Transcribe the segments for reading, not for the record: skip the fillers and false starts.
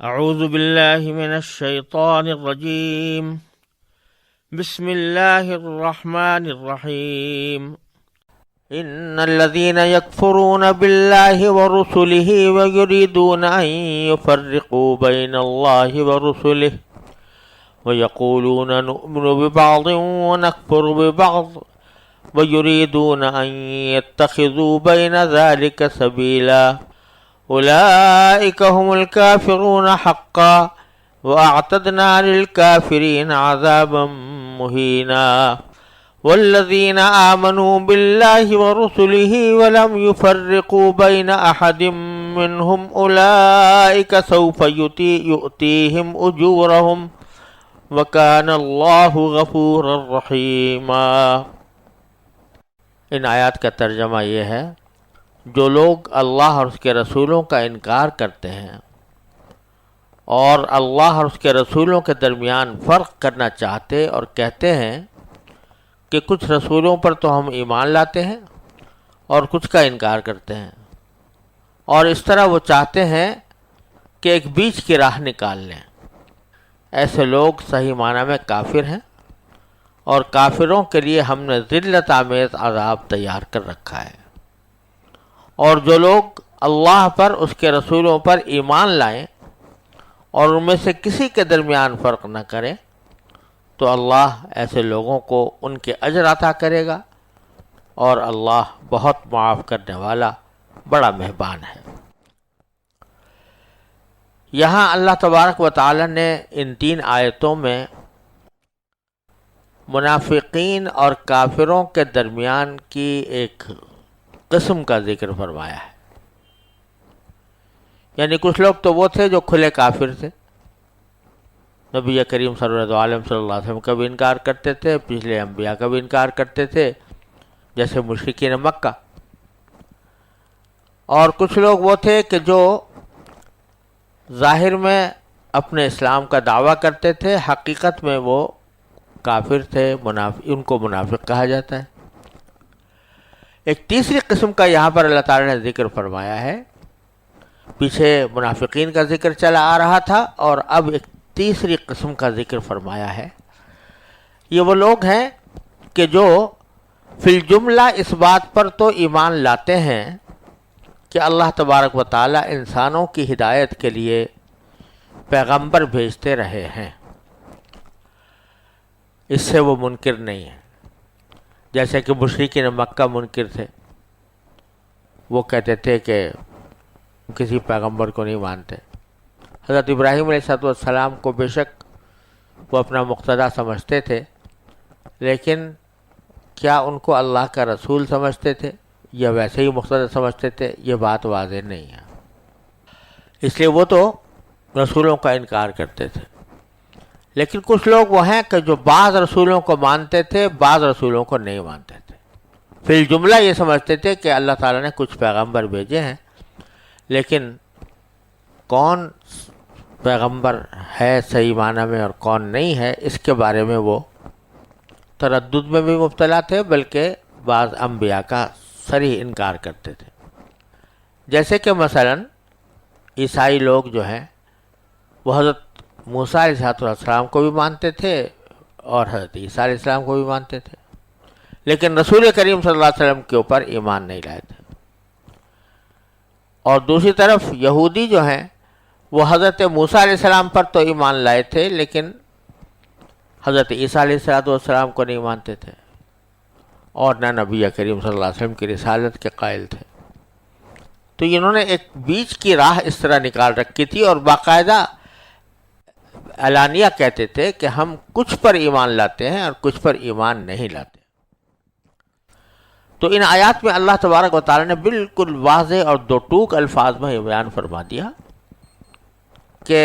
اعوذ باللہ من الشیطان الرجیم بسم اللہ الرحمن الرحیم ان الذين يكفرون بالله ورسله ويريدون ان يفرقوا بين الله ورسله ويقولون نؤمن ببعض ونكفر ببعض ويريدون ان يتخذوا بين ذلك سبيلا أولئك هم الكافرون حقا وأعتدنا للكافرين عذابا مهينا والذين آمنوا بالله ورسله ولم يفرقوا بين أحد منهم أولئك سوف يؤتيهم أجورهم وكان الله غفورا رحيما۔ ان آیات کا ترجمہ یہ ہے، جو لوگ اللہ اور اس کے رسولوں کا انکار کرتے ہیں اور اللہ اور اس کے رسولوں کے درمیان فرق کرنا چاہتے اور کہتے ہیں کہ کچھ رسولوں پر تو ہم ایمان لاتے ہیں اور کچھ کا انکار کرتے ہیں، اور اس طرح وہ چاہتے ہیں کہ ایک بیچ کی راہ نکال لیں، ایسے لوگ صحیح معنی میں کافر ہیں، اور کافروں کے لیے ہم نے ذلت آمیز عذاب تیار کر رکھا ہے۔ اور جو لوگ اللہ پر اس کے رسولوں پر ایمان لائیں اور ان میں سے کسی کے درمیان فرق نہ کریں تو اللہ ایسے لوگوں کو ان کے اجر عطا کرے گا، اور اللہ بہت معاف کرنے والا بڑا مہربان ہے۔ یہاں اللہ تبارک و تعالی نے ان 3 آیتوں میں منافقین اور کافروں کے درمیان کی ایک قسم کا ذکر فرمایا ہے۔ یعنی کچھ لوگ تو وہ تھے جو کھلے کافر تھے، نبی کریم صلی اللہ علیہ وسلم کا بھی انکار کرتے تھے، پچھلے انبیاء کا بھی انکار کرتے تھے، جیسے مشرکین مکہ۔ اور کچھ لوگ وہ تھے کہ جو ظاہر میں اپنے اسلام کا دعویٰ کرتے تھے، حقیقت میں وہ کافر تھے، ان کو منافق کہا جاتا ہے۔ ایک تیسری قسم کا یہاں پر اللہ تعالیٰ نے ذکر فرمایا ہے۔ پیچھے منافقین کا ذکر چلا آ رہا تھا، اور اب ایک تیسری قسم کا ذکر فرمایا ہے۔ یہ وہ لوگ ہیں کہ جو فی الجملہ اس بات پر تو ایمان لاتے ہیں کہ اللہ تبارک و تعالیٰ انسانوں کی ہدایت کے لیے پیغمبر بھیجتے رہے ہیں، اس سے وہ منکر نہیں ہیں۔ جیسے کہ مشرکین مکہ منکر تھے، وہ کہتے تھے کہ کسی پیغمبر کو نہیں مانتے۔ حضرت ابراہیم علیہ السلام کو بے شک وہ اپنا مقتدی سمجھتے تھے، لیکن کیا ان کو اللہ کا رسول سمجھتے تھے یا ویسے ہی مقتدی سمجھتے تھے، یہ بات واضح نہیں ہے۔ اس لیے وہ تو رسولوں کا انکار کرتے تھے۔ لیکن کچھ لوگ وہ ہیں کہ جو بعض رسولوں کو مانتے تھے، بعض رسولوں کو نہیں مانتے تھے۔ فی الجملہ یہ سمجھتے تھے کہ اللہ تعالیٰ نے کچھ پیغمبر بھیجے ہیں، لیکن کون پیغمبر ہے صحیح معنی میں اور کون نہیں ہے، اس کے بارے میں وہ تردد میں بھی مبتلا تھے، بلکہ بعض انبیاء کا صریح انکار کرتے تھے۔ جیسے کہ مثلا عیسائی لوگ جو ہیں وہ حضرت موسیٰ علیہ السلام کو بھی مانتے تھے اور حضرت عیسیٰ علیہ السلام کو بھی مانتے تھے، لیکن رسول کریم صلی اللہ علیہ وسلم کے اوپر ایمان نہیں لائے تھے۔ اور دوسری طرف یہودی جو ہیں وہ حضرت موسیٰ علیہ السلام پر تو ایمان لائے تھے، لیکن حضرت عیسیٰ علیہ السلام کو نہیں مانتے تھے، اور نہ نبی کریم صلی اللہ علیہ وسلم کی رسالت کے قائل تھے۔ تو انہوں نے ایک بیچ کی راہ اس طرح نکال رکھی تھی، اور باقاعدہ علانیہ کہتے تھے کہ ہم کچھ پر ایمان لاتے ہیں اور کچھ پر ایمان نہیں لاتے۔ تو ان آیات میں اللہ تبارک و تعالی نے بالکل واضح اور دو ٹوک الفاظ میں یہ بیان فرما دیا کہ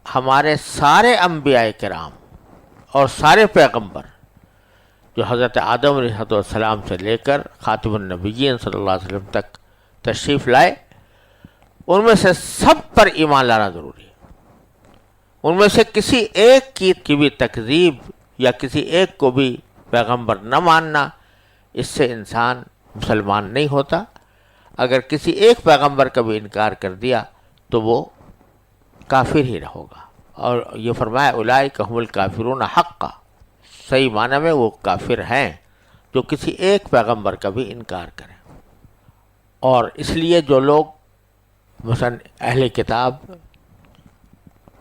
ہمارے سارے انبیاء کرام اور سارے پیغمبر جو حضرت آدم علیہ السلام سے لے کر خاتم النبیین صلی اللہ علیہ وسلم تک تشریف لائے، ان میں سے سب پر ایمان لانا ضروری ہے۔ ان میں سے کسی ایک کی بھی تکذیب یا کسی ایک کو بھی پیغمبر نہ ماننا، اس سے انسان مسلمان نہیں ہوتا۔ اگر کسی ایک پیغمبر کا بھی انکار کر دیا تو وہ کافر ہی ہوگا. اور یہ فرمایا اولئک هم الکافرون حقا، صحیح معنی میں وہ کافر ہیں جو کسی ایک پیغمبر کا بھی انکار کریں. اور اس لیے جو لوگ مثلا اہل کتاب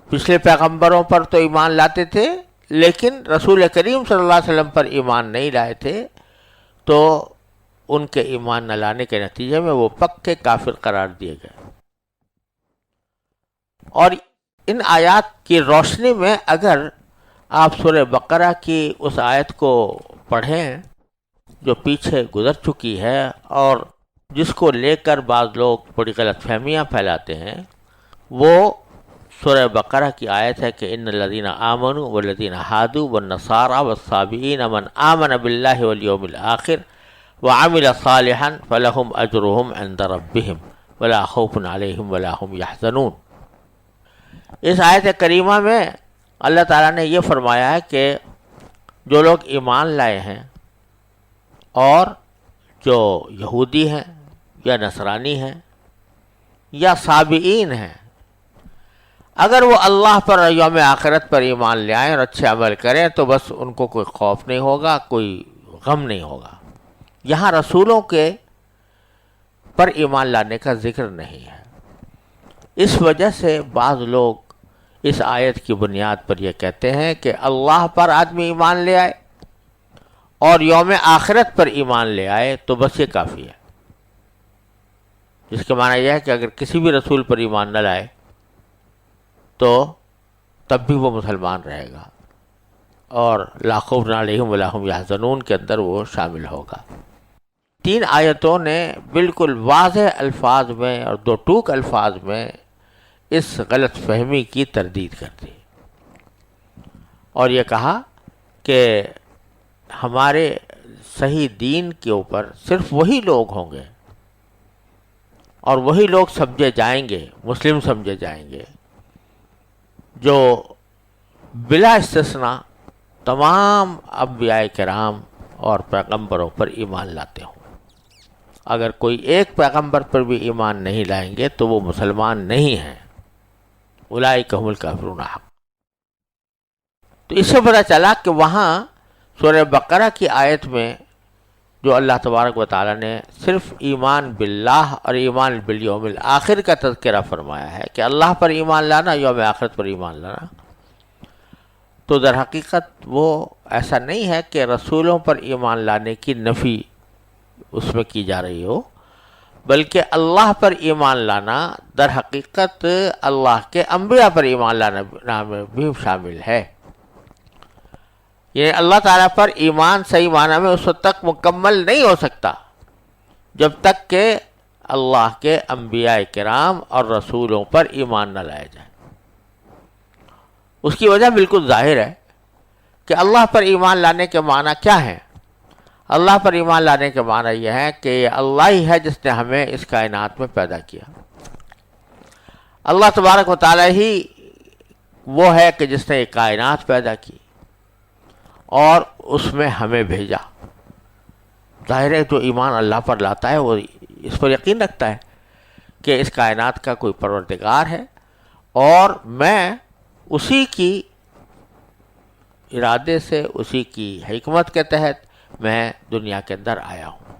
پچھلے پیغمبروں پر تو ایمان لاتے تھے لیکن رسول کریم صلی اللہ علیہ وسلم پر ایمان نہیں لائے تھے، تو ان کے ایمان نہ لانے کے نتیجے میں وہ پکے کافر قرار دیے گئے. اور ان آیات کی روشنی میں اگر آپ سورہ بقرہ کی اس آیت کو پڑھیں جو پیچھے گزر چکی ہے اور جس کو لے کر بعض لوگ بڑی غلط فہمیاں پھیلاتے ہیں، وہ سورہ بقرہ کی آیت ہے کہ ان الذین آمنوا والذین ہادوا والنصارى والصابئین من آمن باللہ والیوم الآخر وعمل صالحا فلہم اجرہم عند ربہم ولا خوف علیہم ولا هم یحزنون. اس آیت کریمہ میں اللہ تعالیٰ نے یہ فرمایا ہے کہ جو لوگ ایمان لائے ہیں اور جو یہودی ہیں یا نصرانی ہیں یا صابئین ہیں، اگر وہ اللہ پر اور یوم آخرت پر ایمان لے آئیں اور اچھے عمل کریں تو بس ان کو کوئی خوف نہیں ہوگا، کوئی غم نہیں ہوگا. یہاں رسولوں کے پر ایمان لانے کا ذکر نہیں ہے. اس وجہ سے بعض لوگ اس آیت کی بنیاد پر یہ کہتے ہیں کہ اللہ پر آدمی ایمان لے آئے اور یوم آخرت پر ایمان لے آئے تو بس یہ کافی ہے، جس کے معنی یہ ہے کہ اگر کسی بھی رسول پر ایمان نہ لائے تو تب بھی وہ مسلمان رہے گا اور لا خوف علیہم ولا هم یحزنون کے اندر وہ شامل ہوگا. 3 آیتوں نے بالکل واضح الفاظ میں اور 2 ٹوک الفاظ میں اس غلط فہمی کی تردید کر دی اور یہ کہا کہ ہمارے صحیح دین کے اوپر صرف وہی لوگ ہوں گے اور وہی لوگ سمجھے جائیں گے، مسلم سمجھے جائیں گے، جو بلا استثناء تمام انبیاء کرام اور پیغمبروں پر ایمان لاتے ہوں. اگر کوئی ایک پیغمبر پر بھی ایمان نہیں لائیں گے تو وہ مسلمان نہیں ہیں. اولئک هم الکافرون حقا. تو اس سے پتہ چلا کہ وہاں سورہ بقرہ کی آیت میں جو اللہ تبارک و تعالیٰ نے صرف ایمان باللہ اور ایمان بالیوم الآخر کا تذکرہ فرمایا ہے کہ اللہ پر ایمان لانا، یوم آخرت پر ایمان لانا، تو در حقیقت وہ ایسا نہیں ہے کہ رسولوں پر ایمان لانے کی نفی اس میں کی جا رہی ہو، بلکہ اللہ پر ایمان لانا در حقیقت اللہ کے انبیاء پر ایمان لانا میں بھی شامل ہے. یہ اللہ تعالیٰ پر ایمان صحیح معنی میں اس وقت تک مکمل نہیں ہو سکتا جب تک کہ اللہ کے انبیاء کرام اور رسولوں پر ایمان نہ لائے جائے. اس کی وجہ بالکل ظاہر ہے کہ اللہ پر ایمان لانے کے معنی کیا ہے. اللہ پر ایمان لانے کے معنی یہ ہے کہ یہ اللہ ہی ہے جس نے ہمیں اس کائنات میں پیدا کیا. اللہ تبارک و تعالیٰ ہی وہ ہے کہ جس نے یہ کائنات پیدا کی اور اس میں ہمیں بھیجا. ظاہر ہے جو ایمان اللہ پر لاتا ہے وہ اس پر یقین رکھتا ہے کہ اس کائنات کا کوئی پروردگار ہے اور میں اسی کی ارادے سے، اسی کی حکمت کے تحت میں دنیا کے اندر آیا ہوں.